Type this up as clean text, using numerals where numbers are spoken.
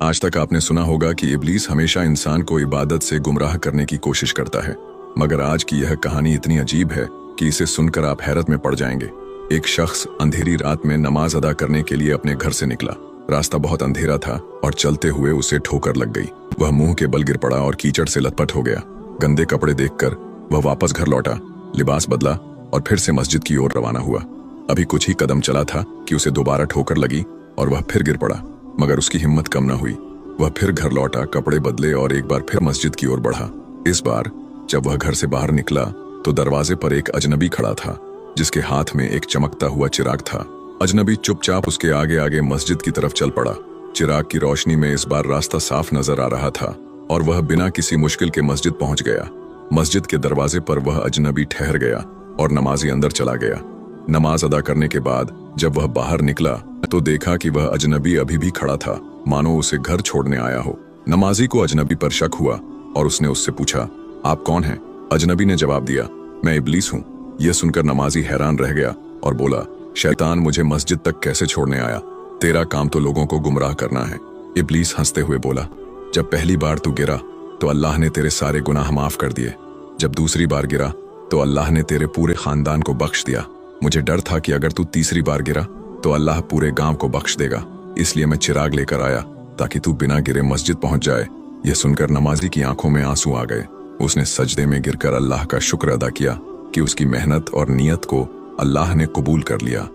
आज तक आपने सुना होगा कि इब्लीस हमेशा इंसान को इबादत से गुमराह करने की कोशिश करता है, मगर आज की यह कहानी इतनी अजीब है कि इसे सुनकर आप हैरत में पड़ जाएंगे। एक शख्स अंधेरी रात में नमाज अदा करने के लिए अपने घर से निकला। रास्ता बहुत अंधेरा था और चलते हुए उसे ठोकर लग गई। वह मुंह के बल गिर पड़ा और कीचड़ से लथपथ हो गया। गंदे कपड़े देखकर वह वापस घर लौटा, लिबास बदला और फिर से मस्जिद की ओर रवाना हुआ। अभी कुछ ही कदम चला था कि उसे दोबारा ठोकर लगी और वह फिर गिर पड़ा, मगर उसकी हिम्मत कम न हुई। वह फिर घर लौटा, कपड़े बदले और एक बार फिर मस्जिद की ओर बढ़ा। इस बार जब वह घर से बाहर निकला तो दरवाजे पर एक अजनबी खड़ा था, जिसके हाथ में एक चमकता हुआ चिराग था। अजनबी चुपचाप उसके आगे आगे मस्जिद की तरफ चल पड़ा। चिराग की रोशनी में इस बार रास्ता साफ नजर आ रहा था और वह बिना किसी मुश्किल के मस्जिद पहुंच गया। मस्जिद के दरवाजे पर वह अजनबी ठहर गया और नमाजी अंदर चला गया। नमाज अदा करने के बाद जब वह बाहर निकला तो देखा कि वह अजनबी अभी भी खड़ा था, मानो उसे घर छोड़ने आया हो। नमाजी को अजनबी पर शक हुआ और उसने उससे पूछा, आप कौन हैं? अजनबी ने जवाब दिया, मैं इब्लीस हूँ। यह सुनकर नमाजी हैरान रह गया और बोला, शैतान मुझे मस्जिद तक कैसे छोड़ने आया? तेरा काम तो लोगों को गुमराह करना है। इब्लीस हंसते हुए बोला, जब पहली बार तू गिरा तो अल्लाह ने तेरे सारे गुनाह माफ कर दिए। जब दूसरी बार गिरा तो अल्लाह ने तेरे पूरे खानदान को बख्श दिया। मुझे डर था कि अगर तू तीसरी बार गिरा तो अल्लाह पूरे गांव को बख्श देगा, इसलिए मैं चिराग लेकर आया ताकि तू बिना गिरे मस्जिद पहुंच जाए। यह सुनकर नमाजी की आंखों में आंसू आ गए। उसने सजदे में गिरकर अल्लाह का शुक्र अदा किया कि उसकी मेहनत और नियत को अल्लाह ने कबूल कर लिया।